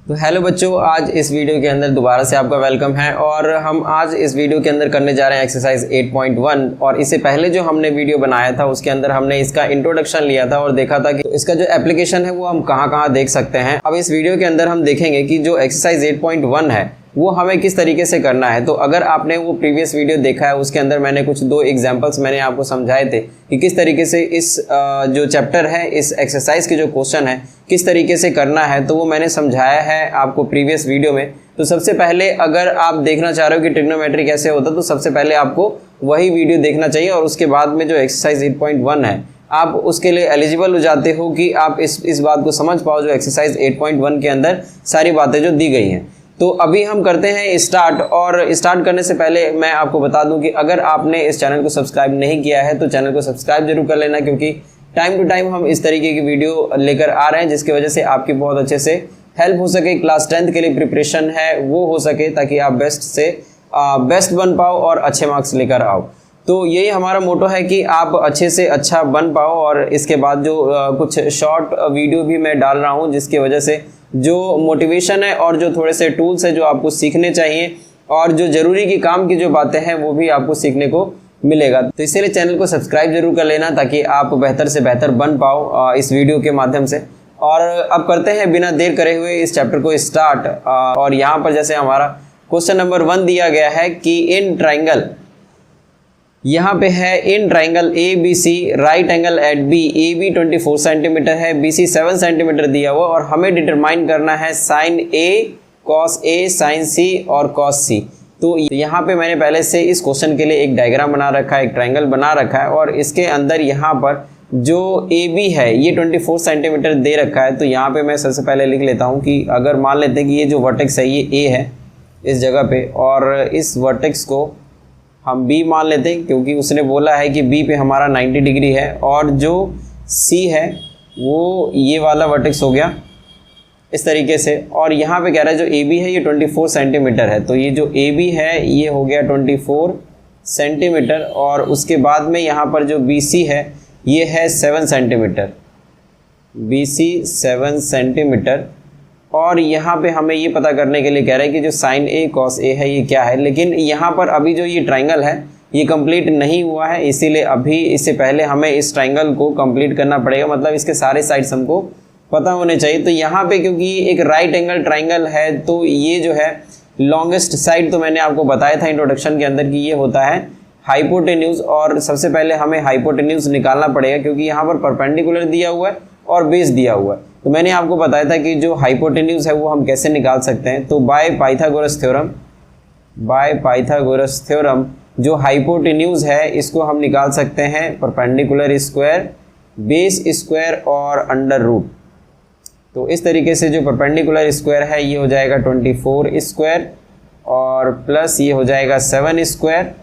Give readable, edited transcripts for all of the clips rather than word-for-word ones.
तो हेलो बच्चों, आज इस वीडियो के अंदर दोबारा से आपका वेलकम है और हम आज इस वीडियो के अंदर करने जा रहे हैं एक्सरसाइज 8.1। और इससे पहले जो हमने वीडियो बनाया था उसके अंदर हमने इसका इंट्रोडक्शन लिया था और देखा था कि इसका जो एप्लीकेशन है वो हम कहाँ देख सकते हैं। अब इस वीडियो के अंदर हम देखेंगे कि जो एक्सरसाइज 8.1 है वो हमें किस तरीके से करना है। तो अगर आपने वो प्रीवियस वीडियो देखा है उसके अंदर मैंने कुछ दो एग्जांपल्स मैंने आपको समझाए थे कि किस तरीके से इस जो चैप्टर है, इस एक्सरसाइज के जो क्वेश्चन है किस तरीके से करना है, तो वो मैंने समझाया है आपको प्रीवियस वीडियो में। तो सबसे पहले अगर आप देखना चाह रहे हो कि ट्रिग्नोमेट्री कैसे होता है तो सबसे पहले आपको वही वीडियो देखना चाहिए और उसके बाद में जो एक्सरसाइज 8.1 है आप उसके लिए एलिजिबल हो जाते हो कि आप इस बात को समझ पाओ जो एक्सरसाइज 8.1 के अंदर सारी बातें जो दी गई हैं। तो अभी हम करते हैं स्टार्ट। और स्टार्ट करने से पहले मैं आपको बता दूं कि अगर आपने इस चैनल को सब्सक्राइब नहीं किया है तो चैनल को सब्सक्राइब जरूर कर लेना, क्योंकि टाइम टू टाइम हम इस तरीके की वीडियो लेकर आ रहे हैं जिसकी वजह से आपकी बहुत अच्छे से हेल्प हो सके। क्लास 10th के लिए प्रिपरेशन है वो हो सके ताकि आप बेस्ट से बेस्ट बन पाओ और अच्छे मार्क्स लेकर आओ। तो यही हमारा मोटो है कि आप अच्छे से अच्छा बन पाओ। और इसके बाद जो कुछ शॉर्ट वीडियो भी मैं डाल रहा हूँ जिसकी वजह से जो मोटिवेशन है और जो थोड़े से टूल्स है जो आपको सीखने चाहिए और जो ज़रूरी की काम की जो बातें हैं वो भी आपको सीखने को मिलेगा। तो इसीलिए चैनल को सब्सक्राइब जरूर कर लेना ताकि आप बेहतर से बेहतर बन पाओ इस वीडियो के माध्यम से। और अब करते हैं बिना देर करे हुए इस चैप्टर को स्टार्ट। और यहाँ पर जैसे हमारा क्वेश्चन नंबर 1 दिया गया है कि इन ट्राइंगल, यहाँ पे है in triangle A B C right angle at B, A B 24 centimetre है, बी सी 7 सेंटीमीटर दिया हुआ और हमें डिटरमाइन करना है sine A cos A sine C और कॉस सी। तो यहाँ पे मैंने पहले से इस क्वेश्चन के लिए एक डायग्राम बना रखा है, एक ट्राइंगल बना रखा है और इसके अंदर यहाँ पर जो ए बी है ये 24 सेंटीमीटर दे रखा है। तो यहाँ पे मैं सबसे पहले लिख लेता हूँ कि अगर मान लेते हैं कि ये जो वर्टेक्स है ये ए है इस जगह पे और इस वर्टेक्स को हम B मान लेते हैं क्योंकि उसने बोला है कि B पे हमारा 90 डिग्री है और जो C है वो ये वाला वर्टेक्स हो गया इस तरीके से। और यहाँ पे कह रहा है जो AB है ये 24 सेंटीमीटर है, तो ये जो AB है ये हो गया 24 सेंटीमीटर और उसके बाद में यहाँ पर जो BC है ये है 7 सेंटीमीटर, BC 7 सेंटीमीटर। और यहाँ पे हमें ये पता करने के लिए कह रहा है कि जो साइन ए कॉस ए है ये क्या है। लेकिन यहाँ पर अभी जो ये ट्राइंगल है ये कंप्लीट नहीं हुआ है, इसीलिए अभी इससे पहले हमें इस ट्राइंगल को कंप्लीट करना पड़ेगा, मतलब इसके सारे साइड्स हमको पता होने चाहिए। तो यहाँ पे क्योंकि एक राइट एंगल ट्राइंगल है तो ये जो है लॉन्गेस्ट साइड तो मैंने आपको बताया था इंट्रोडक्शन के अंदर कि ये होता है हाइपोटेन्यूज। और सबसे पहले हमें हाइपोटेन्यूज निकालना पड़ेगा क्योंकि यहाँ पर परपेंडिकुलर दिया हुआ है और बेस दिया हुआ है। तो मैंने आपको बताया था कि जो हाइपोटेन्यूज है वो हम कैसे निकाल सकते हैं। तो बाय पाइथागोरस थ्योरम जो हाइपोटेन्यूज है इसको हम निकाल सकते हैं परपेंडिकुलर स्क्वायर, बेस स्क्वायर और अंडर रूट। तो इस तरीके से जो परपेंडिकुलर स्क्वायर है ये हो जाएगा 24 स्क्वायर और प्लस ये हो जाएगा 7 स्क्वायर।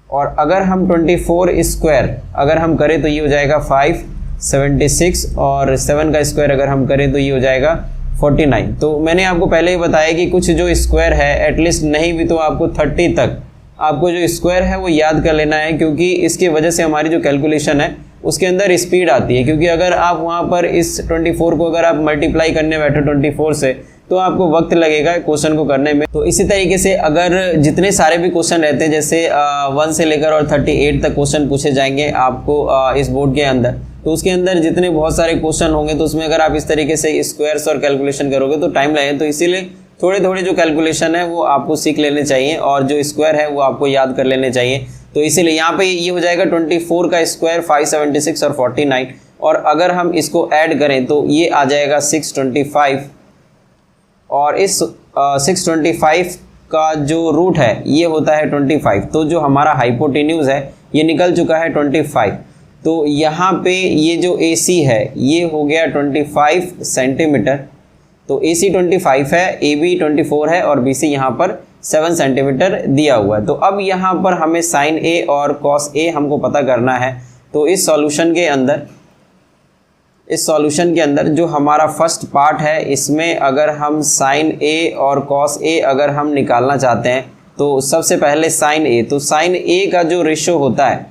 और अगर हम 24 स्क्वायर अगर हम करें तो ये हो जाएगा 576 और 7 का स्क्वायर अगर हम करें तो ये हो जाएगा 49। तो मैंने आपको पहले ही बताया कि कुछ जो स्क्वायर है एटलीस्ट नहीं भी तो आपको 30 तक आपको जो स्क्वायर है वो याद कर लेना है, क्योंकि इसकी वजह से हमारी जो कैलकुलेशन है उसके अंदर स्पीड आती है। क्योंकि अगर आप वहाँ पर इस 24 को अगर आप मल्टीप्लाई करने बैठो 24 से तो आपको वक्त लगेगा क्वेश्चन को करने में। तो इसी तरीके से अगर जितने सारे भी क्वेश्चन रहते हैं जैसे 1 से लेकर और 38 तक क्वेश्चन पूछे जाएंगे आपको इस बोर्ड के अंदर, तो उसके अंदर जितने बहुत सारे क्वेश्चन होंगे तो उसमें अगर आप इस तरीके से स्क्वायर्स और कैलकुलेशन करोगे तो टाइम लगेगा। तो इसीलिए थोड़े थोड़े जो कैलकुलेशन है वो आपको सीख लेने चाहिए और जो स्क्वायर है वो आपको याद कर लेने चाहिए। तो इसीलिए यहाँ पे ये हो जाएगा 24 का स्क्वायर 576 और 49। और अगर हम इसको ऐड करें तो ये आ जाएगा 625 और इस 625 का जो रूट है ये होता है 25। तो जो हमारा हाइपोटेन्यूज है ये निकल चुका है 25। तो यहाँ पे ये जो AC है ये हो गया 25 सेंटीमीटर। तो AC 25 है, AB 24 है और BC यहाँ पर 7 सेंटीमीटर दिया हुआ है। तो अब यहाँ पर हमें साइन A और कॉस A हमको पता करना है। तो इस सॉल्यूशन के अंदर जो हमारा फर्स्ट पार्ट है इसमें अगर हम साइन A और कॉस A अगर हम निकालना चाहते हैं तो सबसे पहले साइन A, तो साइन A का जो रेशो होता है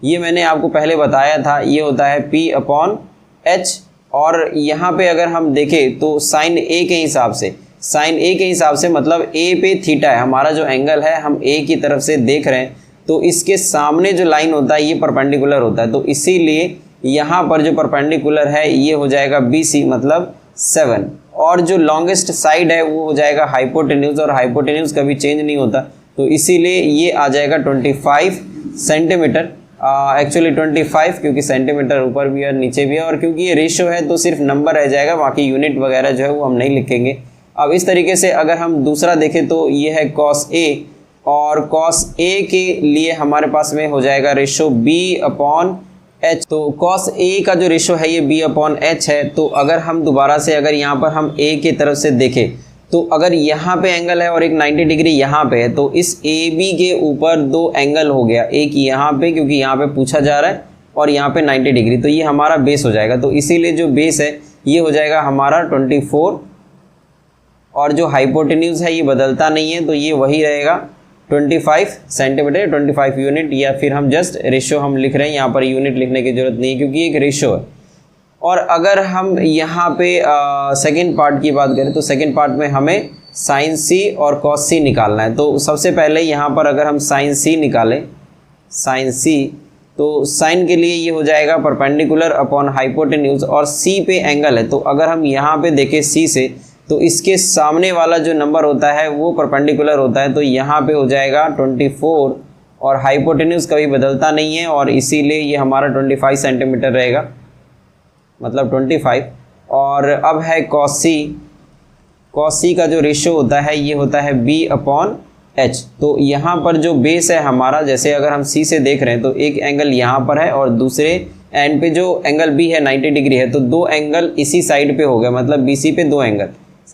ये मैंने आपको पहले बताया था, ये होता है P/H और यहाँ पे अगर हम देखें तो साइन ए के हिसाब से, साइन ए के हिसाब से मतलब ए पे थीटा है, हमारा जो एंगल है हम ए की तरफ से देख रहे हैं, तो इसके सामने जो लाइन होता है ये परपेंडिकुलर होता है, तो इसीलिए यहाँ पर जो परपेंडिकुलर है ये हो जाएगा BC मतलब 7, और जो लॉन्गेस्ट साइड है वो हो जाएगा हाइपोटेन्यूज, और हाइपोटेन्यूज कभी चेंज नहीं होता, तो इसीलिए ये आ जाएगा 25 सेंटीमीटर। एक्चुअली 25, क्योंकि सेंटीमीटर ऊपर भी है नीचे भी है, और क्योंकि ये रेशो है तो सिर्फ नंबर रह जाएगा, बाकी यूनिट वगैरह जो है वो हम नहीं लिखेंगे। अब इस तरीके से अगर हम दूसरा देखें तो ये है cos A, और cos A के लिए हमारे पास में हो जाएगा रेशो B/H, तो cos A का जो रेशो है ये B/H है। तो अगर हम दोबारा से अगर यहाँ पर हम A की तरफ से देखें तो अगर यहाँ पे एंगल है और एक 90 डिग्री यहाँ पे है, तो इस AB के ऊपर दो एंगल हो गया, एक यहाँ पे क्योंकि यहाँ पे पूछा जा रहा है और यहाँ पे 90 डिग्री, तो ये हमारा बेस हो जाएगा। तो इसीलिए जो बेस है ये हो जाएगा हमारा 24, और जो हाइपोटेन्यूज है ये बदलता नहीं है, तो ये वही रहेगा 25 सेंटीमीटर, 25 यूनिट, या फिर हम जस्ट रेशो हम लिख रहे हैं, यहाँ पर यूनिट लिखने की जरूरत नहीं है क्योंकि एक रेशो है। और अगर हम यहाँ पे सेकंड पार्ट की बात करें तो सेकंड पार्ट में हमें साइन C और cos C निकालना है। तो सबसे पहले यहाँ पर अगर हम साइन C निकालें, साइन C, तो साइन के लिए ये हो जाएगा परपेंडिकुलर अपॉन हाइपोटेन्यूज, और C पे एंगल है, तो अगर हम यहाँ पे देखें C से तो इसके सामने वाला जो नंबर होता है वो परपेंडिकुलर होता है, तो यहाँ पे हो जाएगा 24, और हाइपोटेन्यूज कभी बदलता नहीं है, और इसीलिए ये हमारा 25 सेंटीमीटर रहेगा, मतलब 25। और अब है cos C, cos C का जो रेशो होता है ये होता है B/H। तो यहाँ पर जो बेस है हमारा, जैसे अगर हम C से देख रहे हैं तो एक एंगल यहाँ पर है और दूसरे एंड पे जो एंगल B है 90 डिग्री है, तो दो एंगल इसी साइड पे हो गया, मतलब BC पे दो एंगल,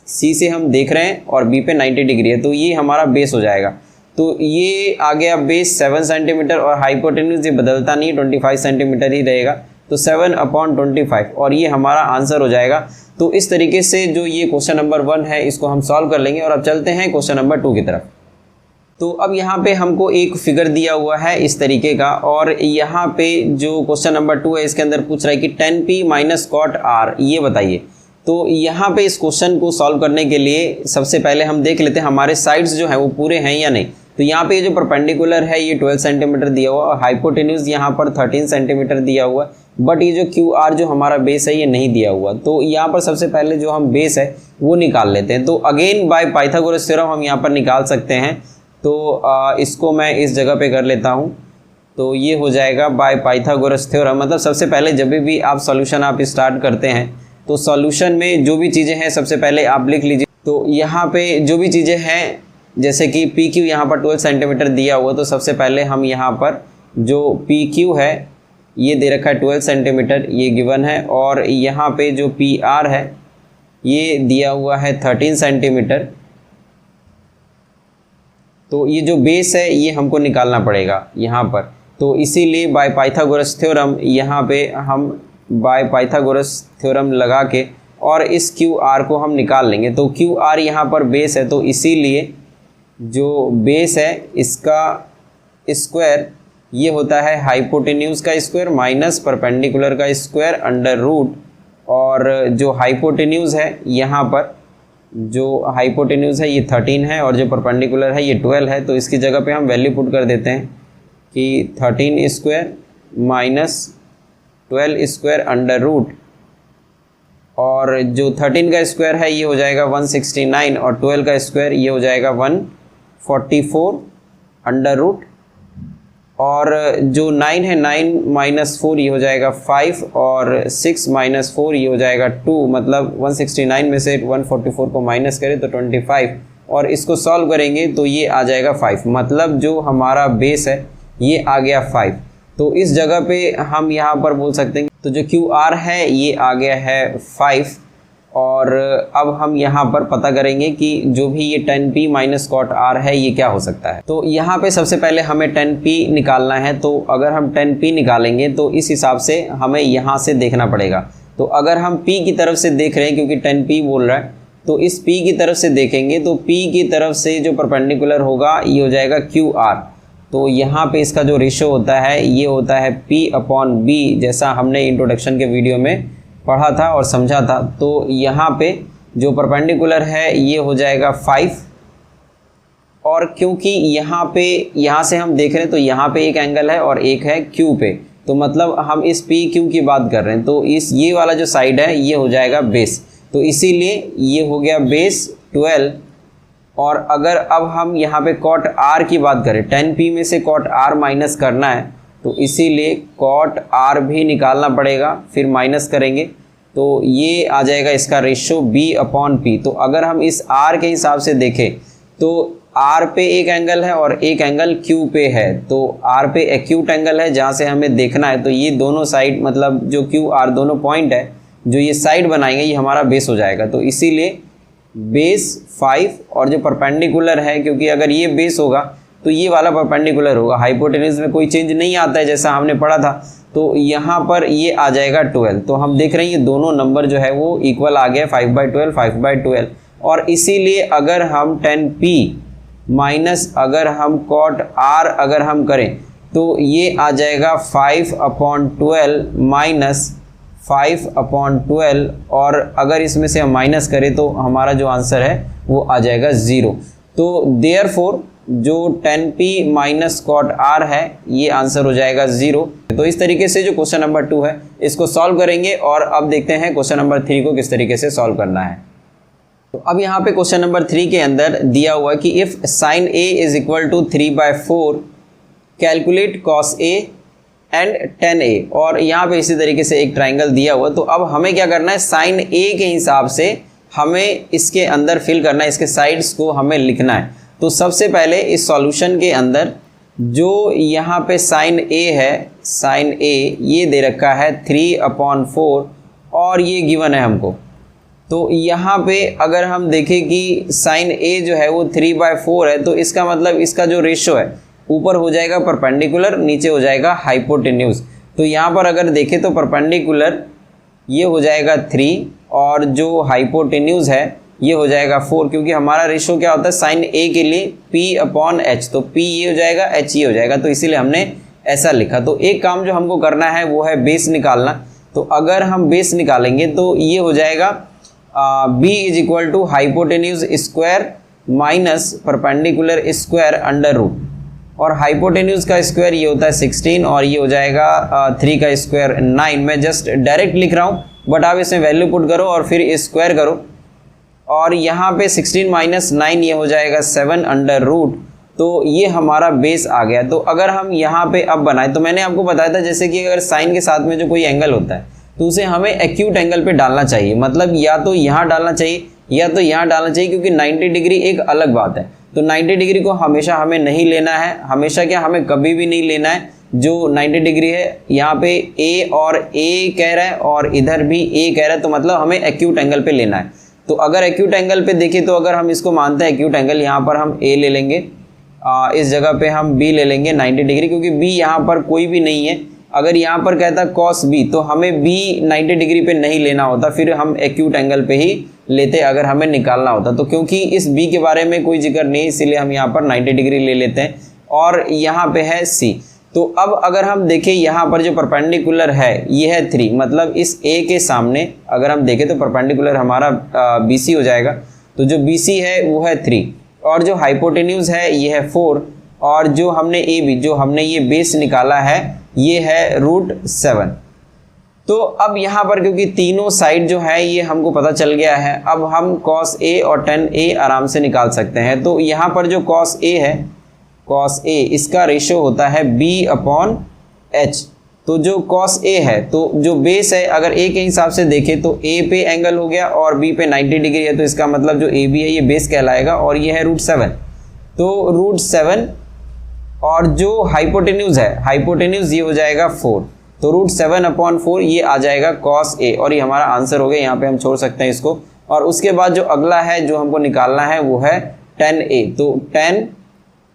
C से हम देख रहे हैं और B पे 90 डिग्री है, तो ये हमारा बेस हो जाएगा। तो ये आ गया बेस 7 सेंटीमीटर, और हाइपोटेन्यूज ये बदलता नहीं, 25 सेंटीमीटर ही रहेगा, तो 7/25, और ये हमारा आंसर हो जाएगा। तो इस तरीके से जो ये क्वेश्चन नंबर 1 है इसको हम सॉल्व कर लेंगे, और अब चलते हैं क्वेश्चन नंबर 2 की तरफ। तो अब यहाँ पे हमको एक फिगर दिया हुआ है इस तरीके का, और यहाँ पे जो क्वेश्चन नंबर 2 है इसके अंदर पूछ रहा है कि 10p - cot r, ये बताइए। तो यहाँ पे इस क्वेश्चन को सॉल्व करने के लिए सबसे पहले हम देख लेते हैं हमारे साइड्स जो है वो पूरे हैं या नहीं। तो यहाँ पे जो परपेंडिकुलर है ये 12 सेंटीमीटर दिया हुआ, और हाइपोटेन्यूज यहाँ पर 13 सेंटीमीटर दिया हुआ, बट ये जो QR जो हमारा बेस है ये नहीं दिया हुआ। तो यहाँ पर सबसे पहले जो हम बेस है वो निकाल लेते हैं। तो अगेन बाय पाइथागोरस थ्योरम हम यहाँ पर निकाल सकते हैं, तो इसको मैं इस जगह पे कर लेता हूँ। तो ये हो जाएगा बाय पाइथागोरस थ्योरम, मतलब सबसे पहले जब भी आप सॉल्यूशन आप स्टार्ट करते हैं तो सॉल्यूशन में जो भी चीज़ें हैं सबसे पहले आप लिख लीजिए। तो यहाँ पे जो भी चीज़ें हैं जैसे कि PQ यहाँ पर 12 सेंटीमीटर दिया हुआ, तो सबसे पहले हम यहाँ पर जो PQ है ये दे रखा है 12 सेंटीमीटर, ये गिवन है, और यहाँ पे जो PR है ये दिया हुआ है 13 सेंटीमीटर। तो ये जो बेस है ये हमको निकालना पड़ेगा यहाँ पर, तो इसीलिए बाय पाइथागोरस थ्योरम यहाँ पे हम बाय पाइथागोरस थ्योरम लगा के और इस QR को हम निकाल लेंगे। तो QR यहाँ पर बेस है, तो इसीलिए जो बेस है इसका स्क्वायर ये होता है हाइपोटेन्यूज का स्क्वायर माइनस परपेंडिकुलर का स्क्वायर अंडर रूट, और जो हाइपोटेन्यूज है यहाँ पर जो हाइपोटेन्यूज है ये 13 है और जो परपेंडिकुलर है ये 12 है। तो इसकी जगह पे हम वैल्यू पुट कर देते हैं कि 13 square minus 12 square under root, और जो 13 का स्क्वायर है ये हो जाएगा 169, और 12 का स्क्वायर ये हो जाएगा 144 अंडर रूट, और जो 9 है 9 माइनस 4 ये हो जाएगा 5, और 6 माइनस 4 ये हो जाएगा 2, मतलब 169 में से 144 को माइनस करें तो 25, और इसको सॉल्व करेंगे तो ये आ जाएगा 5, मतलब जो हमारा बेस है ये आ गया 5। तो इस जगह पे हम यहाँ पर बोल सकते हैं तो जो QR है ये आ गया है 5, और अब हम यहाँ पर पता करेंगे कि जो भी ये 10p - cot r है ये क्या हो सकता है। तो यहाँ पे सबसे पहले हमें 10p निकालना है, तो अगर हम 10p निकालेंगे तो इस हिसाब से हमें यहाँ से देखना पड़ेगा। तो अगर हम p की तरफ से देख रहे हैं क्योंकि 10p बोल रहा है, तो इस p की तरफ से देखेंगे तो p की तरफ से जो परपेंडिकुलर होगा ये हो जाएगा QR। तो यहाँ पे इसका जो रेशो होता है ये होता है P/B, जैसा हमने इंट्रोडक्शन के वीडियो में पढ़ा था और समझा था। तो यहाँ पे जो परपेंडिकुलर है ये हो जाएगा 5, और क्योंकि यहाँ से हम देख रहे हैं तो यहाँ पे एक एंगल है और एक है Q पे, तो मतलब हम इस PQ की बात कर रहे हैं, तो ये वाला जो साइड है ये हो जाएगा बेस, तो इसीलिए ये हो गया बेस 12। और अगर अब हम यहाँ पे कॉट R की बात करें, 10P में से कॉट R माइनस करना है, तो इसीलिए कॉट R भी निकालना पड़ेगा, फिर माइनस करेंगे तो ये आ जाएगा इसका रेशियो B/P। तो अगर हम इस R के हिसाब से देखें तो R पे एक एंगल है और एक एंगल Q पे है, तो R पे एक्यूट एंगल है जहाँ से हमें देखना है, तो ये दोनों साइड मतलब जो QR दोनों पॉइंट है जो ये साइड बनाएंगे ये हमारा बेस हो जाएगा। तो इसीलिए बेस 5, और जो परपेंडिकुलर है, क्योंकि अगर ये बेस होगा तो ये वाला परपेंडिकुलर होगा, हाइपोटेन्यूज में कोई चेंज नहीं आता है जैसा हमने पढ़ा था, तो यहाँ पर ये आ जाएगा 12। तो हम देख रहे हैं ये दोनों नंबर जो है वो इक्वल आ गया, 5/12 5/12। और इसीलिए अगर हम 10P माइनस अगर हम कॉट R अगर हम करें तो ये आ जाएगा 5/12 माइनस 5/12, और अगर इसमें से हम माइनस करें तो हमारा जो आंसर है वो आ जाएगा 0। तो देयरफॉर जो 10P माइनस कॉट R है ये आंसर हो जाएगा 0। तो इस तरीके से जो क्वेश्चन नंबर 2 है इसको सॉल्व करेंगे, और अब देखते हैं क्वेश्चन नंबर 3 को किस तरीके से सॉल्व करना है। तो अब यहाँ पे क्वेश्चन नंबर 3 के अंदर दिया हुआ है कि if sine A is equal to 3/4 calculate cos A and tan A, और यहाँ पे इसी तरीके से एक ट्राइंगल दिया हुआ। तो अब हमें क्या करना है, साइन A के हिसाब से हमें इसके अंदर फिल करना है, इसके साइड्स को हमें लिखना है। तो सबसे पहले इस सॉल्यूशन के अंदर जो यहाँ पे साइन A है, साइन A ये दे रखा है 3/4 और ये गिवन है हमको। तो यहाँ पे अगर हम देखें कि साइन A जो है वो 3/4 है, तो इसका मतलब इसका जो रेशो है ऊपर हो जाएगा परपेंडिकुलर, नीचे हो जाएगा हाइपोटेन्यूज। तो यहाँ पर अगर देखें तो परपेंडिकुलर ये हो जाएगा 3 और जो हाइपोटेन्यूज है ये हो जाएगा 4, क्योंकि हमारा रेशो क्या होता है साइन A के लिए P/H, तो P ये हो जाएगा, H ये हो जाएगा, तो इसीलिए हमने ऐसा लिखा। तो एक काम जो हमको करना है वो है बेस निकालना। तो अगर हम बेस निकालेंगे तो ये हो जाएगा B is equal to hypotenuse square minus perpendicular square under root, और हाइपोटेन्यूज का स्क्वायर ये होता है 16 और ये हो जाएगा 3 का स्क्वायर 9। मैं जस्ट डायरेक्ट लिख रहा हूँ, बट आप इसमें वैल्यू पुट करो और फिर स्क्वायर करो, और यहाँ पे 16 माइनस 9 ये हो जाएगा 7 अंडर रूट। तो ये हमारा बेस आ गया। तो अगर हम यहाँ पे अब बनाए, तो मैंने आपको बताया था जैसे कि अगर साइन के साथ में जो कोई एंगल होता है तो उसे हमें एक्यूट एंगल पे डालना चाहिए, मतलब या तो यहाँ डालना चाहिए या तो यहाँ डालना चाहिए, क्योंकि 90 डिग्री एक अलग बात है। तो 90 डिग्री को हमेशा हमें नहीं लेना है, हमेशा क्या हमें कभी भी नहीं लेना है जो 90 डिग्री है। यहाँ पे A और A कह रहा है और इधर भी A कह रहा है, तो मतलब हमें एक्यूट एंगल पे लेना है। तो अगर एक्यूट एंगल पे देखें तो अगर हम इसको मानते हैं एक्यूट एंगल, यहाँ पर हम A ले लेंगे, इस जगह पे हम B ले लेंगे 90 डिग्री, क्योंकि B यहाँ पर कोई भी नहीं है। अगर यहाँ पर कहता कॉस B तो हमें B 90 डिग्री पे नहीं लेना होता, फिर हम एक्यूट एंगल पे ही लेते अगर हमें निकालना होता। तो क्योंकि इस B के बारे में कोई जिक्र नहीं, इसीलिए हम यहाँ पर 90 डिग्री ले लेते हैं, और यहाँ पे है C। तो अब अगर हम देखें यहाँ पर जो परपेंडिकुलर है ये है 3, मतलब इस A के सामने अगर हम देखें तो परपेंडिकुलर हमारा BC हो जाएगा। तो जो BC है वो है 3 और जो हाइपोटेन्यूज है ये है 4, और जो हमने AB जो हमने ये बेस निकाला है ये है √7। तो अब यहाँ पर क्योंकि तीनों साइड जो है ये हमको पता चल गया है, अब हम cos A और tan A आराम से निकाल सकते हैं। तो यहाँ पर जो cos A है, cos A इसका रेशियो होता है B/H। तो जो cos A है तो जो बेस है अगर A के हिसाब से देखें तो A पे एंगल हो गया और B पे 90 डिग्री है, तो इसका मतलब जो AB है ये बेस कहलाएगा, और ये है √7। तो √7 और जो हाइपोटेन्यूज है, हाइपोटेन्यूज ये हो जाएगा 4, तो √7/4 ये आ जाएगा cos A, और ये हमारा आंसर हो गया। यहाँ पे हम छोड़ सकते हैं इसको। और उसके बाद जो अगला है जो हमको निकालना है वो है tan A। तो tan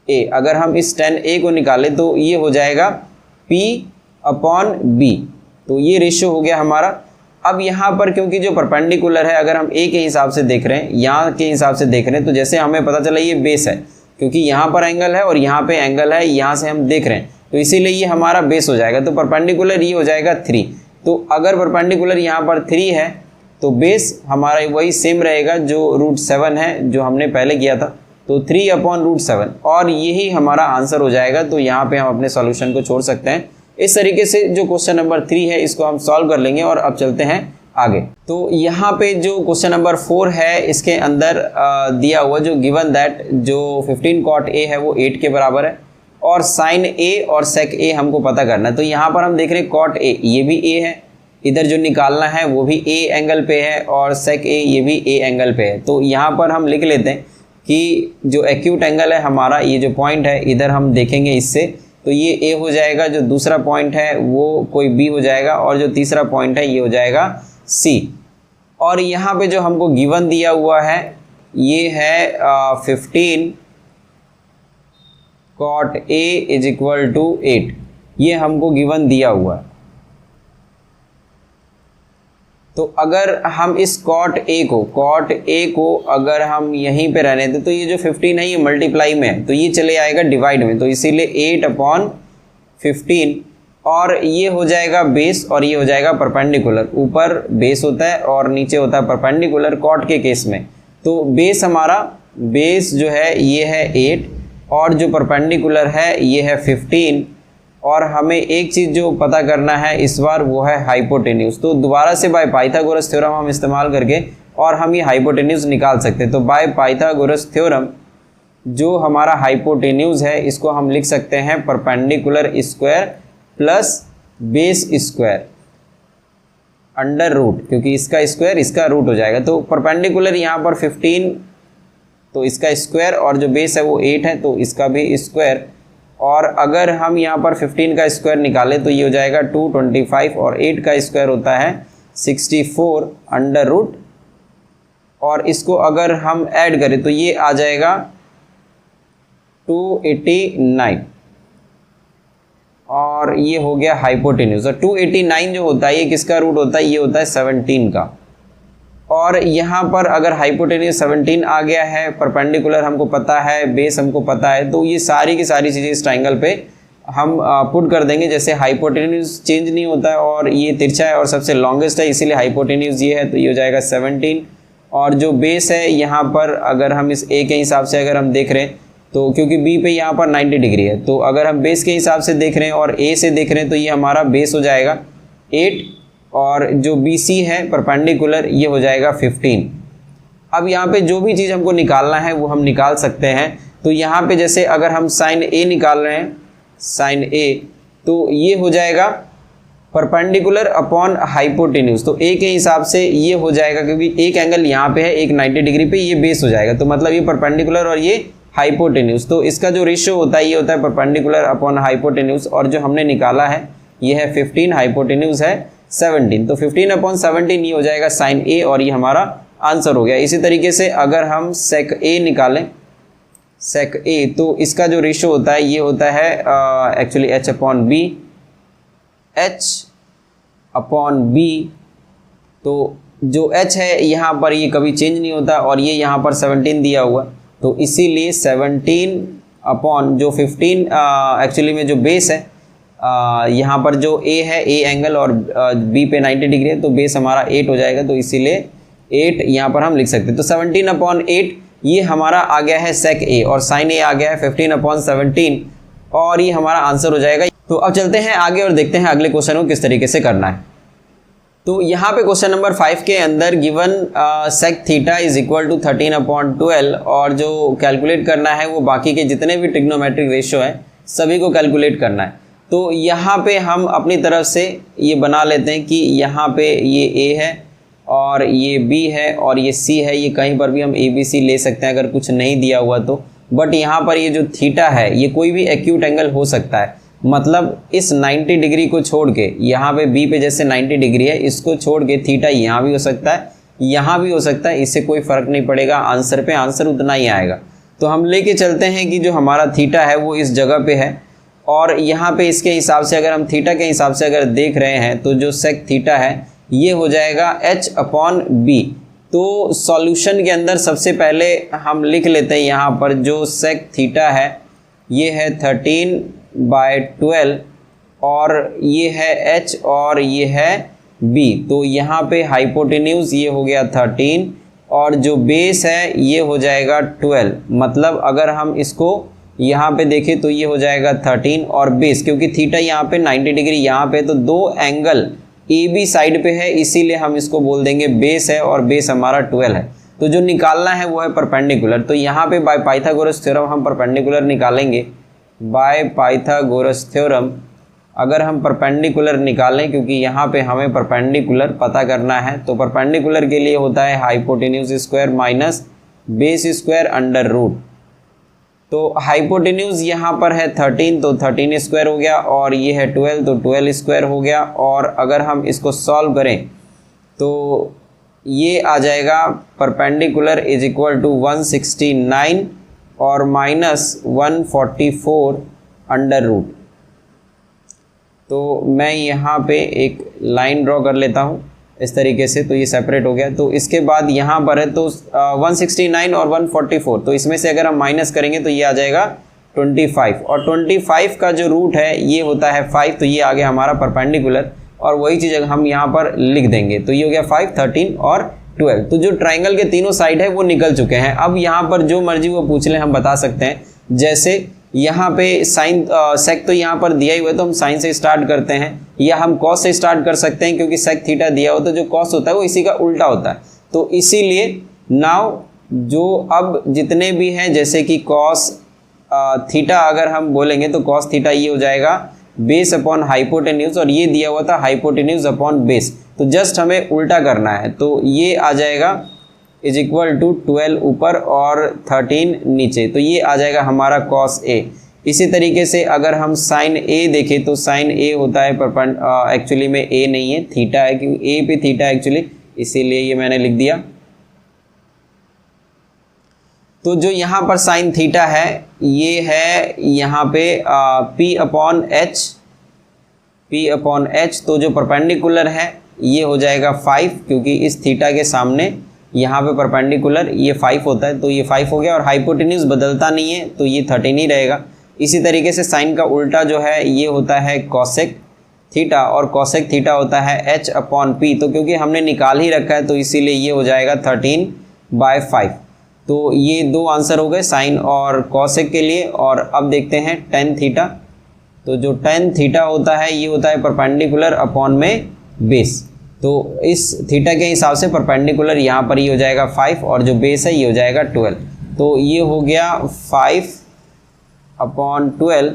A अगर हम इस tan A को निकालें तो ये हो जाएगा P/B, तो ये रेशियो हो गया हमारा। अब यहाँ पर क्योंकि जो परपेंडिकुलर है अगर हम A के हिसाब से देख रहे हैं, यहाँ के हिसाब से देख रहे हैं, तो जैसे हमें पता चला ये बेस है, क्योंकि यहाँ पर एंगल है और यहाँ पे एंगल है, यहाँ से हम देख रहे हैं, तो इसीलिए ये हमारा बेस हो जाएगा। तो परपेंडिकुलर ये हो जाएगा 3। तो अगर परपेंडिकुलर यहाँ पर 3 है तो बेस हमारा वही सेम रहेगा जो √7 है जो हमने पहले किया था, तो 3/√7 और यही हमारा आंसर हो जाएगा। तो यहाँ पे हम अपने सॉल्यूशन को छोड़ सकते हैं। इस तरीके से जो क्वेश्चन नंबर 3 है इसको हम सॉल्व कर लेंगे और अब चलते हैं आगे। तो यहाँ पे जो क्वेश्चन नंबर 4 है इसके अंदर दिया हुआ जो गिवन दैट जो 15 cot A है वो 8 के बराबर है और sin A और sec A हमको पता करना है। तो यहाँ पर हम देख रहे हैं cot A ये भी A है, इधर जो निकालना है वो भी A एंगल पे है और sec A ये भी A एंगल पे है। तो यहाँ पर हम लिख लेते हैं कि जो एक्यूट एंगल है हमारा, ये जो पॉइंट है इधर हम देखेंगे इससे, तो ये A हो जाएगा, जो दूसरा पॉइंट है वो कोई B हो जाएगा और जो तीसरा पॉइंट है ये हो जाएगा C। और यहाँ पे जो हमको गिवन दिया हुआ है ये है 15 cot A = 8, ये हमको गिवन दिया हुआ है। तो अगर हम इस cot A को अगर हम यहीं पे रहने दें तो ये जो 15 है ये मल्टीप्लाई में है तो ये चले आएगा डिवाइड में, तो इसीलिए 8/15 और ये हो जाएगा बेस और ये हो जाएगा परपेंडिकुलर। ऊपर बेस होता है और नीचे होता है परपेंडिकुलर cot के केस में। तो बेस हमारा बेस जो है ये है 8 और जो परपेंडिकुलर है ये है 15 और हमें एक चीज़ जो पता करना है इस बार वो है हाइपोटेन्यूज। तो दोबारा से बाय पाइथागोरस थ्योरम हम इस्तेमाल करके और हम ये हाइपोटेन्यूज निकाल सकते हैं। तो बाय पाइथागोरस थ्योरम जो हमारा हाइपोटेन्यूज है इसको हम लिख सकते हैं perpendicular square plus base square under root, क्योंकि इसका स्क्वायर इसका रूट हो जाएगा। तो परपेंडिकुलर यहाँ पर 15 तो इसका स्क्वायर और जो बेस है वो 8 है तो इसका भी स्क्वायर, और अगर हम यहाँ पर 15 का स्क्वायर निकालें तो ये हो जाएगा 225 और 8 का स्क्वायर होता है 64 अंडर रूट, और इसको अगर हम ऐड करें तो ये आ जाएगा 289 और ये हो गया हाइपोटेन्यूज। और 289 जो होता है ये किसका रूट होता है, ये होता है 17 का। और यहाँ पर अगर हाइपोटेन्यूज 17 आ गया है, परपेंडिकुलर हमको पता है, बेस हमको पता है, तो ये सारी की सारी चीज़ें इस ट्राइंगल पे हम पुट कर देंगे। जैसे हाइपोटेन्यूज चेंज नहीं होता है और ये तिरछा है और सबसे लॉन्गेस्ट है इसीलिए हाइपोटेन्यूज ये है, तो ये हो जाएगा 17। और जो बेस है यहाँ पर अगर हम इस ए के हिसाब से अगर हम देख रहे हैं तो क्योंकि बी पे यहाँ पर 90 डिग्री है, तो अगर हम बेस के हिसाब से देख रहे हैं और ए से देख रहे हैं तो ये हमारा बेस हो जाएगा 8 और जो BC है परपेंडिकुलर ये हो जाएगा 15। अब यहाँ पे जो भी चीज़ हमको निकालना है वो हम निकाल सकते हैं। तो यहाँ पे जैसे अगर हम साइन A निकाल रहे हैं, साइन A, तो ये हो जाएगा परपेंडिकुलर अपॉन हाइपोटेन्यूज। तो A के हिसाब से ये हो जाएगा, क्योंकि एक एंगल यहाँ पे है, एक 90 डिग्री पे, ये बेस हो जाएगा, तो मतलब ये परपेंडिकुलर और ये हाइपोटेन्यूज। तो इसका जो रेशियो होता है ये होता है परपेंडिकुलर अपॉन हाइपोटेन्यूज, और जो हमने निकाला है ये है 15, हाइपोटेन्यूज है 17, तो 15/17 ये हो जाएगा साइन A और ये हमारा आंसर हो गया। इसी तरीके से अगर हम सेक A निकालें, सेक A, तो इसका जो रेशियो होता है ये होता है एक्चुअली H/B, H/B। तो जो H है यहाँ पर ये कभी चेंज नहीं होता और ये यहाँ पर 17 दिया हुआ, तो इसीलिए 17 अपॉन जो 15 एक्चुअली में जो बेस है यहाँ पर जो A है, A एंगल और B पे 90 डिग्री है, तो बेस हमारा 8 हो जाएगा, तो इसीलिए 8 यहाँ पर हम लिख सकते हैं। तो 17/8 ये हमारा आ गया है सेक A और साइन A आ गया है 15/17 और ये हमारा आंसर हो जाएगा। तो अब चलते हैं आगे और देखते हैं अगले क्वेश्चन को किस तरीके से करना है। तो यहाँ पे क्वेश्चन नंबर 5 के अंदर गिवन सेक थीटा = 13/12 और जो कैलकुलेट करना है वो बाकी के जितने भी ट्रिग्नोमेट्रिक रेशियो है सभी को कैलकुलेट करना है। तो यहाँ पे हम अपनी तरफ से ये बना लेते हैं कि यहाँ पे ये A है और ये B है और ये C है, ये कहीं पर भी हम ABC ले सकते हैं अगर कुछ नहीं दिया हुआ तो। बट यहाँ पर ये जो थीटा है ये कोई भी एक्यूट एंगल हो सकता है, मतलब इस 90 डिग्री को छोड़ के, यहाँ पे B पे जैसे 90 डिग्री है इसको छोड़ के थीटा यहाँ भी हो सकता है, यहाँ भी हो सकता है, इससे कोई फ़र्क नहीं पड़ेगा, आंसर पे आंसर उतना ही आएगा। तो हम लेके चलते हैं कि जो हमारा थीटा है वो इस जगह पे है और यहाँ पे इसके हिसाब से अगर हम थीटा के हिसाब से अगर देख रहे हैं तो जो सेक थीटा है ये हो जाएगा H/B। तो सॉल्यूशन के अंदर सबसे पहले हम लिख लेते हैं यहाँ पर जो सेक थीटा है ये है 13/12 और ये है H और ये है बी। तो यहाँ पे हाइपोटेन्यूज ये हो गया 13 और जो बेस है ये हो जाएगा 12। मतलब अगर हम इसको यहाँ पे देखें तो ये हो जाएगा 13 और बेस, क्योंकि थीटा यहाँ पे 90 डिग्री यहाँ पे, तो दो एंगल ए बी साइड पे है, इसीलिए हम इसको बोल देंगे बेस है और बेस हमारा 12 है। तो जो निकालना है वो है परपेंडिकुलर। तो यहाँ पे बाय पाइथागोरस थ्योरम हम परपेंडिकुलर निकालेंगे। बाय पाइथागोरस थ्योरम अगर हम परपेंडिकुलर निकालें, क्योंकि यहाँ पे हमें परपेंडिकुलर पता करना है, तो परपेंडिकुलर के लिए होता है hypotenuse square minus base square under root. तो हाइपोटेन्यूज यहाँ पर है 13, तो 13 स्क्वायर हो गया, और ये है 12 तो 12 स्क्वायर हो गया। और अगर हम इसको सॉल्व करें तो ये आ जाएगा परपेंडिकुलर इज इक्वल टू 169 और माइनस 144 अंडर रूट। तो मैं यहाँ पे एक लाइन ड्रॉ कर लेता हूँ इस तरीके से, तो ये सेपरेट हो गया। तो इसके बाद यहाँ पर है तो 169 और 144, तो इसमें से अगर हम माइनस करेंगे तो ये आ जाएगा 25, और 25 का जो रूट है ये होता है 5, तो ये आ गया हमारा परपेंडिकुलर, और वही चीज़ हम यहाँ पर लिख देंगे। तो ये हो गया 5, 13 और 12। तो जो ट्राइंगल के तीनों साइड है वो निकल चुके हैं। अब यहाँ पर जो मर्जी वो पूछ लें हम बता सकते हैं। जैसे यहाँ पे साइन सेक तो यहाँ पर दिया ही हुआ है, तो हम साइन से स्टार्ट करते हैं, या हम कॉस से स्टार्ट कर सकते हैं, क्योंकि सेक थीटा दिया हो तो जो कॉस होता है वो इसी का उल्टा होता है। तो इसीलिए नाउ जो अब जितने भी हैं, जैसे कि कॉस थीटा अगर हम बोलेंगे तो कॉस थीटा ये हो जाएगा बेस अपॉन हाइपोटेन्यूज, और ये दिया हुआ था हाइपोटेन्यूज अपॉन बेस, तो जस्ट हमें उल्टा करना है। तो ये आ जाएगा इज इक्वल टू 12 ऊपर और 13 नीचे, तो ये आ जाएगा हमारा कॉस ए। इसी तरीके से अगर हम साइन ए देखें तो साइन ए होता है एक्चुअली में ए नहीं है, थीटा है, क्योंकि ए पे थीटा एक्चुअली, इसीलिए ये मैंने लिख दिया। तो जो यहाँ पर साइन थीटा है ये है यहाँ पे पी अपॉन एच, तो जो परपेंडिकुलर है ये हो जाएगा 5, क्योंकि इस थीटा के सामने यहाँ पे परपेंडिकुलर ये 5 होता है, तो ये 5 हो गया, और हाइपोटेन्यूज बदलता नहीं है तो ये 13 ही रहेगा। इसी तरीके से साइन का उल्टा जो है ये होता है कॉसेक थीटा, और कॉसेक थीटा होता है एच अपॉन पी, तो क्योंकि हमने निकाल ही रखा है तो इसीलिए ये हो जाएगा 13/5। तो ये दो आंसर हो गए साइन और कॉसेक के लिए। और अब देखते हैं टेन थीटा। तो जो टेन थीटा होता है ये होता है परपेंडिकुलर अपॉन में बेस, तो इस थीटा के हिसाब से परपेंडिकुलर यहाँ पर ये हो जाएगा 5 और जो बेस है ये हो जाएगा 12। तो ये हो गया 5/12,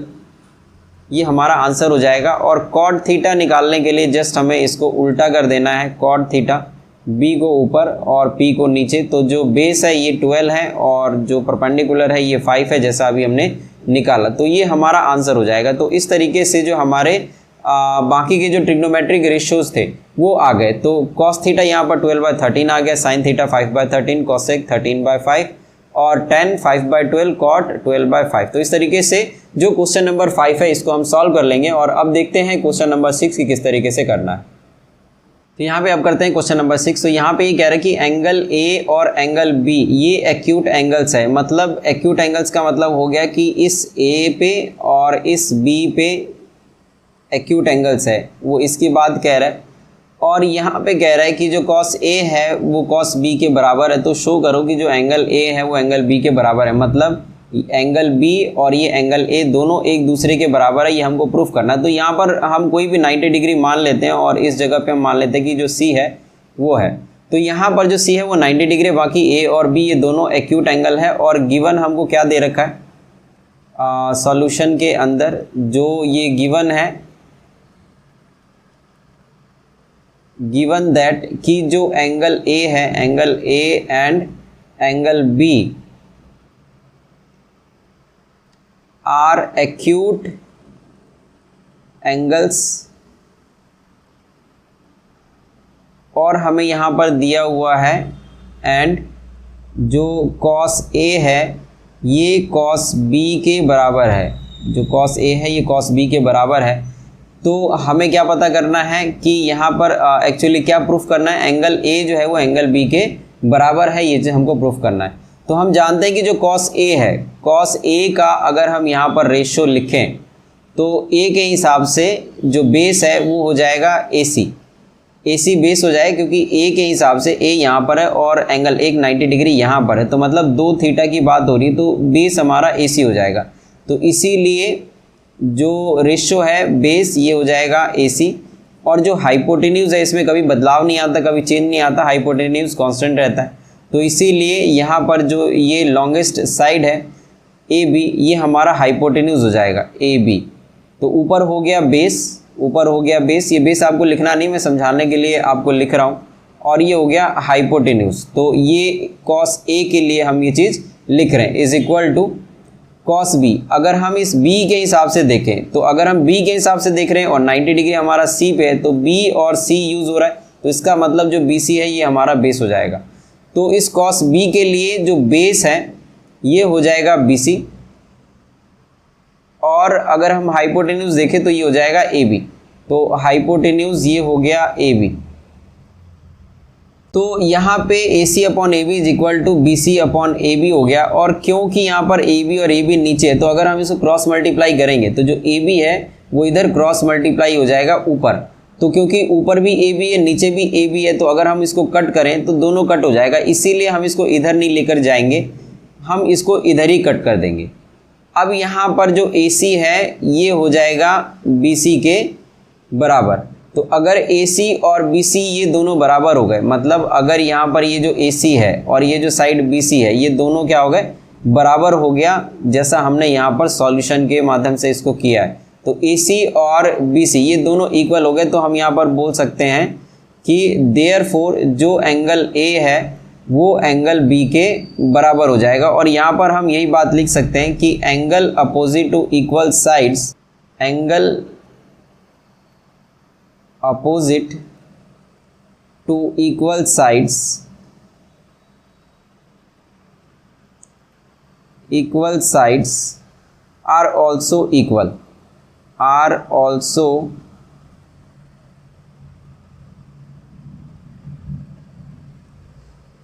ये हमारा आंसर हो जाएगा। और कॉट थीटा निकालने के लिए जस्ट हमें इसको उल्टा कर देना है, कॉट थीटा बी को ऊपर और पी को नीचे। तो जो बेस है ये 12 है और जो परपेंडिकुलर है ये 5 है, जैसा अभी हमने निकाला। तो ये हमारा आंसर हो जाएगा। तो इस तरीके से जो हमारे बाकी के जो ट्रिग्नोमेट्रिक रेशियोज थे वो आ गए। तो कॉस थीटा यहाँ पर 12/13 आ गया, साइन थीटा 5/13, कॉसेक 13/5 और tan 5/12, कॉट 12/5। तो इस तरीके से जो क्वेश्चन नंबर 5 है इसको हम सॉल्व कर लेंगे। और अब देखते हैं क्वेश्चन नंबर 6 की किस तरीके से करना है। तो यहाँ पे अब करते हैं क्वेश्चन नंबर 6। तो यहाँ पे ये कह रहा है कि एंगल ए और एंगल बी ये एक्यूट एंगल्स है। मतलब एक्यूट एंगल्स का मतलब हो गया कि इस ए पे और इस बी पे एक्यूट एंगल्स है, वो इसकी बात कह रहा है। और यहाँ पे कह रहा है कि जो कॉस ए है वो कॉस बी के बराबर है। तो शो करो कि जो एंगल ए है वो एंगल बी के बराबर है। मतलब एंगल बी और ये एंगल ए दोनों एक दूसरे के बराबर है, ये हमको प्रूफ करना है। तो यहाँ पर हम कोई भी 90 डिग्री मान लेते हैं और इस जगह पे हम मान लेते हैं कि जो सी है वो है। तो यहाँ पर जो सी है वो 90 डिग्री, बाकी ए और बी ये दोनों एक्यूट एंगल है। और गिवन हमको क्या दे रखा है सॉल्यूशन के अंदर, जो ये गिवन है, गिवन दैट कि जो एंगल ए है, angle A and angle B are acute angles. और हमें यहाँ पर दिया हुआ है एंड जो कॉस ए है ये कॉस बी के बराबर है। जो कॉस ए है ये कॉस बी के बराबर है। तो हमें क्या पता करना है कि यहाँ पर एक्चुअली क्या प्रूफ करना है, एंगल ए जो है वो एंगल बी के बराबर है, ये जो हमको प्रूफ करना है। तो हम जानते हैं कि जो कॉस ए है, कॉस ए का अगर हम यहाँ पर रेशियो लिखें तो ए के हिसाब से जो बेस है वो हो जाएगा AC। AC बेस हो जाएगा, क्योंकि A के हिसाब से A यहाँ पर है और एंगल एक 90 डिग्री यहाँ पर है, तो मतलब 2 थीटा की बात हो रही है, तो बेस हमारा AC हो जाएगा। तो इसीलिए जो रेशो है बेस ये हो जाएगा AC, और जो हाइपोटेन्यूज है इसमें कभी बदलाव नहीं आता, कभी चेंज नहीं आता, हाइपोटेन्यूज कांस्टेंट रहता है। तो इसीलिए यहाँ पर जो ये लॉन्गेस्ट साइड है AB, ये हमारा हाइपोटेन्यूज हो जाएगा AB। तो ऊपर हो गया बेस, ऊपर हो गया बेस, ये बेस आपको लिखना नहीं, मैं समझाने के लिए आपको लिख रहा हूँ, और ये हो गया हाइपोटेन्यूज। तो ये cos A के लिए हम ये चीज़ लिख रहे हैं is equal to cos B। अगर हम इस B के हिसाब से देखें, तो अगर हम B के हिसाब से देख रहे हैं और 90 डिग्री हमारा C पे है, तो B और C यूज़ हो रहा है, तो इसका मतलब जो BC है ये हमारा बेस हो जाएगा। तो इस cos B के लिए जो बेस है ये हो जाएगा BC, और अगर हम हाइपोटेन्यूज देखें तो ये हो जाएगा AB। तो हाइपोटेन्यूज ये हो गया AB। तो यहाँ पे AC upon AB is equal to BC upon AB हो गया, और क्योंकि यहाँ पर AB और AB नीचे है, तो अगर हम इसको क्रॉस मल्टीप्लाई करेंगे तो जो AB है वो इधर क्रॉस मल्टीप्लाई हो जाएगा ऊपर। तो क्योंकि ऊपर भी AB है नीचे भी AB है, तो अगर हम इसको कट करें तो दोनों कट हो जाएगा, इसीलिए हम इसको इधर नहीं लेकर जाएंगे, हम इसको इधर ही कट कर देंगे। अब यहाँ पर जो AC है ये हो जाएगा BC के बराबर। तो अगर AC और BC ये दोनों बराबर हो गए, मतलब अगर यहाँ पर ये जो AC है और ये जो साइड BC है ये दोनों क्या हो गए, बराबर हो गया, जैसा हमने यहाँ पर सॉल्यूशन के माध्यम से इसको किया है। तो AC और BC ये दोनों इक्वल हो गए, तो हम यहाँ पर बोल सकते हैं कि देयरफॉर जो एंगल A है वो एंगल B के बराबर हो जाएगा। और यहाँ पर हम यही बात लिख सकते हैं कि angle opposite to equal sides, angle opposite to equal sides, equal sides are also equal, are also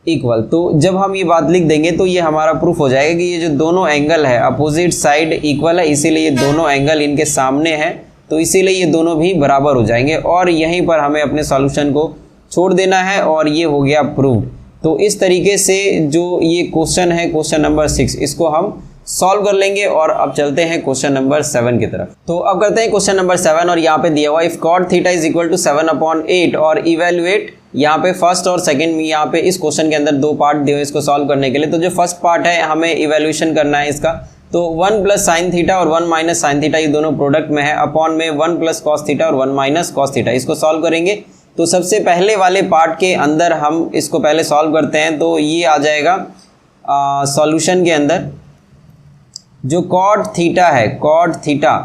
equal. तो जब हम ये बात लिख देंगे तो ये हमारा प्रूफ हो जाएगा कि ये जो दोनों एंगल है अपोजिट साइड इक्वल है, इसीलिए ये दोनों एंगल इनके सामने है, तो इसीलिए ये दोनों भी बराबर हो जाएंगे, और यहीं पर हमें अपने सॉल्यूशन को छोड़ देना है, और ये हो गया प्रूव्ड। तो इस तरीके से जो ये क्वेश्चन है, क्वेश्चन नंबर 6, इसको हम सॉल्व कर लेंगे। और अब चलते हैं क्वेश्चन नंबर 7 की तरफ। तो अब करते हैं क्वेश्चन नंबर 7, और यहाँ पे दिया हुआ if cot theta is equal to 7/8 और इवेल्युएट, यहाँ पे फर्स्ट और सेकंड, यहाँ पे इस क्वेश्चन के अंदर 2 पार्ट दिए हुए इसको सॉल्व करने के लिए। तो जो फर्स्ट पार्ट है हमें इवेल्युएशन करना है इसका, तो 1 प्लस साइन थीटा और 1 माइनस साइन थीटा ये दोनों प्रोडक्ट में है, अपॉन में 1 प्लस कॉस थीटा और 1 माइनस कॉस थीटा, इसको सॉल्व करेंगे। तो सबसे पहले वाले पार्ट के अंदर हम इसको पहले सॉल्व करते हैं, तो ये आ जाएगा सॉल्यूशन के अंदर जो कॉट थीटा है, कॉट थीटा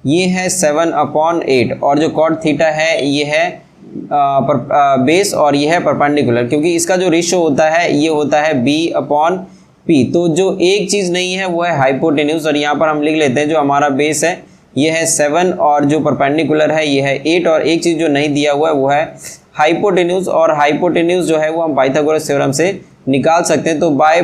ये है 7/8, और जो कॉट थीटा है ये है बेस और ये है परपेंडिकुलर, क्योंकि इसका जो रेशियो होता है ये होता है B/P। तो जो एक चीज़ नहीं है वो है हाइपोटेन्यूज, और यहाँ पर हम लिख लेते हैं जो हमारा बेस है ये है 7 और जो परपेंडिकुलर है ये है 8, और एक चीज़ जो नहीं दिया हुआ है वो है हाइपोटेन्यूज, और हाइपोटेन्यूज जो है वो हम पाइथागोरस थ्योरम से निकाल सकते हैं। तो बाय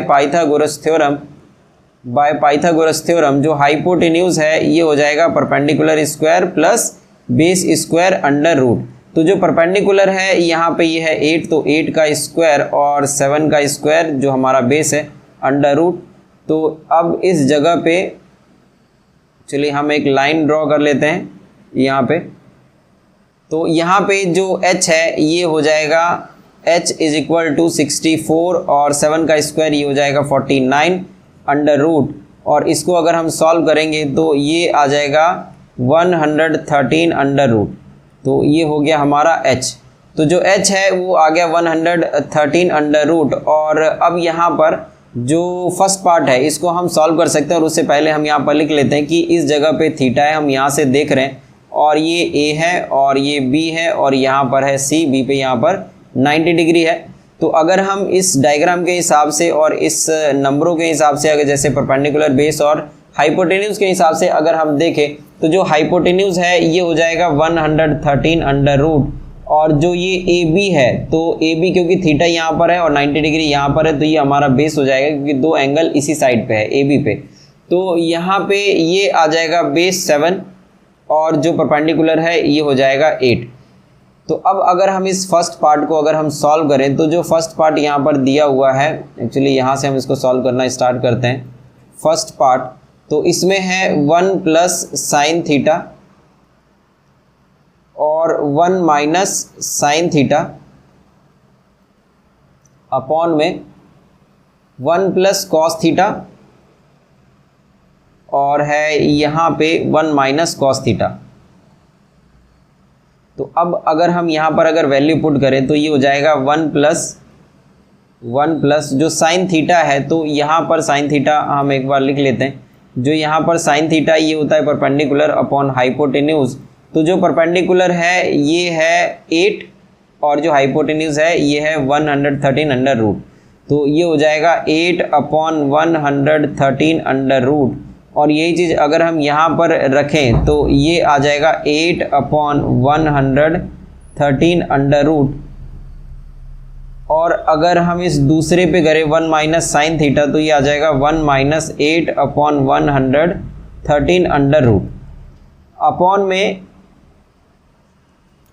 पाइथागोरस थ्योरम जो हाइपोटेन्यूज है ये हो जाएगा perpendicular square plus base square under root. तो जो परपेंडिकुलर है यहाँ पे ये है 8, तो 8 का स्क्वायर और 7 का स्क्वायर जो हमारा बेस है अंडर रूट। तो अब इस जगह पे चलिए हम एक लाइन ड्रॉ कर लेते हैं यहाँ पे। तो यहाँ पे जो h है ये हो जाएगा h इज इक्वल टू 64 और 7 का स्क्वायर ये हो जाएगा 49 अंडर रूट, और इसको अगर हम सॉल्व करेंगे तो ये आ जाएगा 113 अंडर रूट। तो ये हो गया हमारा h। तो जो h है वो आ गया 113 अंडर रूट। और अब यहाँ पर जो फर्स्ट पार्ट है इसको हम सॉल्व कर सकते हैं, और उससे पहले हम यहाँ पर लिख लेते हैं कि इस जगह पे थीटा है, हम यहाँ से देख रहे हैं, और ये A है और ये B है और यहाँ पर है C, B पे यहाँ पर 90 डिग्री है। तो अगर हम इस डायग्राम के हिसाब से और इस नंबरों के हिसाब से, अगर जैसे परपेंडिकुलर बेस और हाइपोटेन्यूज के हिसाब से अगर हम देखें, तो जो हाइपोटेन्यूज है ये हो जाएगा 113 अंडर रूट, और जो ये AB है तो AB क्योंकि थीटा यहाँ पर है और 90 डिग्री यहाँ पर है, तो ये हमारा बेस हो जाएगा क्योंकि दो एंगल इसी साइड पे है AB पे। तो यहाँ पे ये आ जाएगा बेस 7 और जो परपेंडिकुलर है ये हो जाएगा 8। तो अब अगर हम इस फर्स्ट पार्ट को अगर हम सॉल्व करें तो जो फर्स्ट पार्ट यहाँ पर दिया हुआ है, एक्चुअली यहाँ से हम इसको सॉल्व करना स्टार्ट करते हैं। फर्स्ट पार्ट तो इसमें है 1 प्लस साइन थीटा और 1 माइनस साइन थीटा अपॉन में 1 प्लस कॉस थीटा और है यहाँ पे 1 माइनस कॉस थीटा। तो अब अगर हम यहाँ पर अगर वैल्यू पुट करें तो ये हो जाएगा 1 प्लस जो साइन थीटा है, तो यहाँ पर साइन थीटा हम एक बार लिख लेते हैं। जो यहाँ पर साइन थीटा ये होता है परपेंडिकुलर अपॉन हाइपोटेन्यूज। तो जो परपेंडिकुलर है ये है 8 और जो हाइपोटेन्यूज है ये है 113 अंडर रूट। तो ये हो जाएगा 8 अपॉन 113 अंडर रूट, और यही चीज़ अगर हम यहाँ पर रखें तो ये आ जाएगा 8 अपॉन 113 अंडर रूट। और अगर हम इस दूसरे पे करें 1 माइनस साइन थीटा तो ये आ जाएगा 1 minus 8 upon 113 under root upon में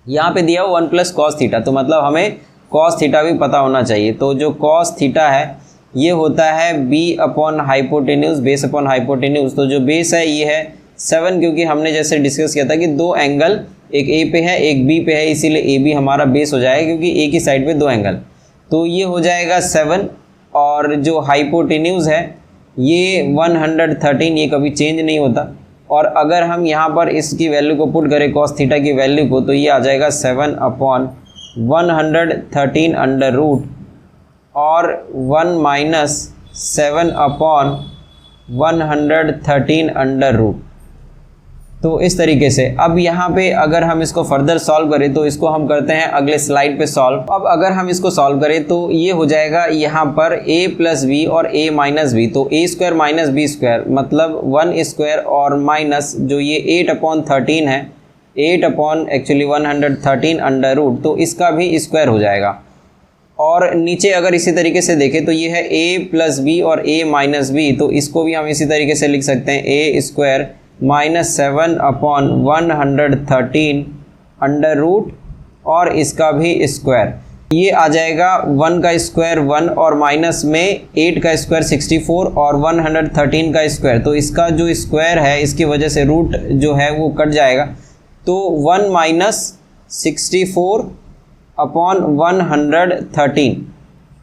यहाँ पे दिया हो 1 प्लस कॉस थीटा। तो मतलब हमें कॉस थीटा भी पता होना चाहिए। तो जो कॉस थीटा है ये होता है B upon hypotenuse, base upon hypotenuse. तो जो बेस है ये है 7, क्योंकि हमने जैसे डिस्कस किया था कि दो एंगल एक ए पे है एक बी पे है, इसीलिए ए बी हमारा बेस हो जाएगा क्योंकि एक ही साइड पे दो एंगल। तो ये हो जाएगा 7 और जो हाइपोटेन्यूज है ये 113, ये कभी चेंज नहीं होता। और अगर हम यहाँ पर इसकी वैल्यू को पुट करें कॉस थीटा की वैल्यू को तो ये आ जाएगा 7 अपॉन 113 अंडर रूट और 1 माइनस 7 अपॉन 113 अंडर रूट। तो इस तरीके से अब यहाँ पे अगर हम इसको फर्दर सॉल्व करें तो इसको हम करते हैं अगले स्लाइड पे सॉल्व। अब अगर हम इसको सॉल्व करें तो ये हो जाएगा यहाँ पर a प्लस बी और a माइनस बी। तो a square minus B square मतलब 1 स्क्वायर और माइनस जो ये 8 अपॉन 13 है, 8 अपॉन एक्चुअली 113 अंडर रूट, तो इसका भी स्क्वायर हो जाएगा। और नीचे अगर इसी तरीके से देखें तो ये है a प्लस बी और a माइनस बी, तो इसको भी हम इसी तरीके से लिख सकते हैं a square minus 7 upon 113 under root और इसका भी स्क्वायर। ये आ जाएगा 1 का स्क्वायर 1 और माइनस में 8 का स्क्वायर 64 और 113 का स्क्वायर। तो इसका जो स्क्वायर है इसकी वजह से रूट जो है वो कट जाएगा। तो 1 माइनस 64 अपॉन 113।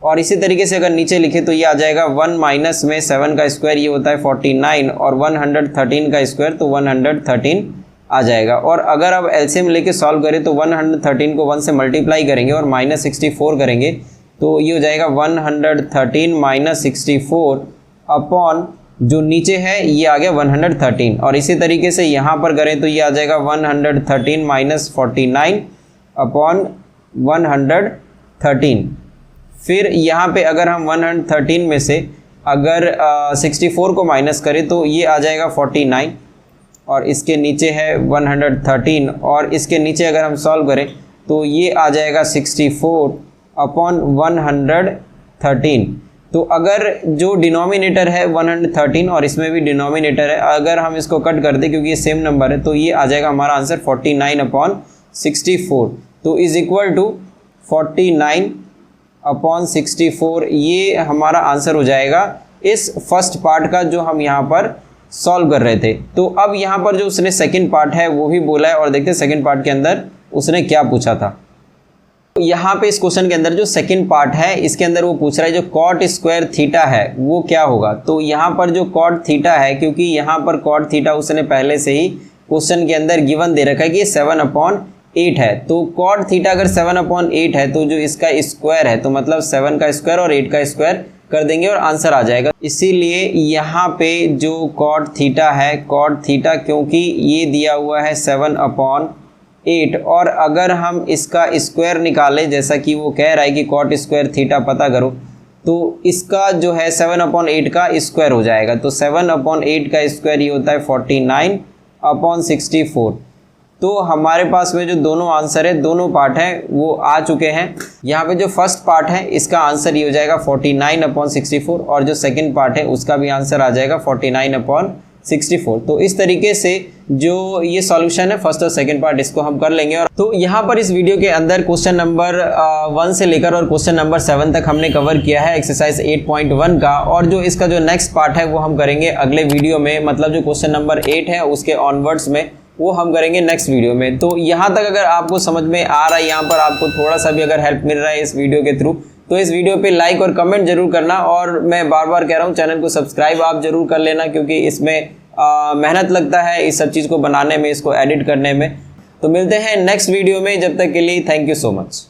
और इसी तरीके से अगर नीचे लिखे तो ये आ जाएगा 1 माइनस में 7 का स्क्वायर ये होता है 49 और 113 का स्क्वायर तो 113 आ जाएगा। और अगर अब एलसीएम लेके सॉल्व करें तो 113 को 1 से मल्टीप्लाई करेंगे और माइनस 64 करेंगे तो ये हो जाएगा 113 माइनस 64 अपॉन जो नीचे है ये आ गया 113। और इसी तरीके से यहाँ पर करें तो ये आ जाएगा 113 माइनस 49 अपॉन 113। फिर यहाँ पे अगर हम 113 में से अगर 64 को माइनस करें तो ये आ जाएगा 49 और इसके नीचे है 113 और इसके नीचे अगर हम सॉल्व करें तो ये आ जाएगा 64 अपॉन 113। तो अगर जो डिनोमिनेटर है 113 और इसमें भी डिनोमिनेटर है, अगर हम इसको कट कर दें क्योंकि ये सेम नंबर है तो ये आ जाएगा हमारा आंसर 49 अपॉन 64। तो इज इक्वल टू 49 अपॉन 64, ये हमारा आंसर हो जाएगा इस फर्स्ट पार्ट का जो हम यहाँ पर सॉल्व कर रहे थे। तो अब यहाँ पर जो उसने सेकंड पार्ट है वो भी बोला है और देखते हैं सेकंड पार्ट के अंदर उसने क्या पूछा था। तो यहाँ पे इस क्वेश्चन के अंदर जो सेकंड पार्ट है इसके अंदर वो पूछ रहा है जो कॉट स्क्वायर थीटा है वो क्या होगा। तो यहाँ पर जो कॉट थीटा है, क्योंकि यहाँ पर कॉट थीटा उसने पहले से ही क्वेश्चन के अंदर गिवन दे रखा है कि 7/8 है। तो कॉट थीटा अगर 7/8 है तो जो इसका स्क्वायर है तो मतलब 7 का स्क्वायर और 8 का स्क्वायर कर देंगे और आंसर आ जाएगा। इसीलिए यहाँ पे जो कॉट थीटा है, कॉट थीटा क्योंकि ये दिया हुआ है 7/8 और अगर हम इसका स्क्वायर निकालें जैसा कि वो कह रहा है कि कॉट स्क्वायर थीटा पता करो, तो इसका जो है 7/8 का स्क्वायर हो जाएगा। तो 7/8 का स्क्वायर ये होता है 49/64। तो हमारे पास में जो दोनों आंसर है, दोनों पार्ट हैं वो आ चुके हैं। यहाँ पे जो फर्स्ट पार्ट है इसका आंसर ये हो जाएगा 49/64 और जो सेकंड पार्ट है उसका भी आंसर आ जाएगा 49/64। 64। तो इस तरीके से जो ये सॉल्यूशन है फर्स्ट और सेकंड पार्ट इसको हम कर लेंगे। और तो यहाँ पर इस वीडियो के अंदर क्वेश्चन नंबर 1 से लेकर और क्वेश्चन नंबर 7 तक हमने कवर किया है एक्सरसाइज 8.1 का। और जो इसका जो नेक्स्ट पार्ट है वो हम करेंगे अगले वीडियो में, मतलब जो क्वेश्चन नंबर 8 है उसके ऑनवर्ड्स में वो हम करेंगे नेक्स्ट वीडियो में। तो यहाँ तक अगर आपको समझ में आ रहा है, यहाँ पर आपको थोड़ा सा भी अगर हेल्प मिल रहा है इस वीडियो के थ्रू, तो इस वीडियो पे लाइक और कमेंट जरूर करना। और मैं बार बार कह रहा हूँ चैनल को सब्सक्राइब आप जरूर कर लेना, क्योंकि इसमें मेहनत लगता है इस सब चीज़ को बनाने में, इसको एडिट करने में। तो मिलते हैं नेक्स्ट वीडियो में, जब तक के लिए थैंक यू सो मच।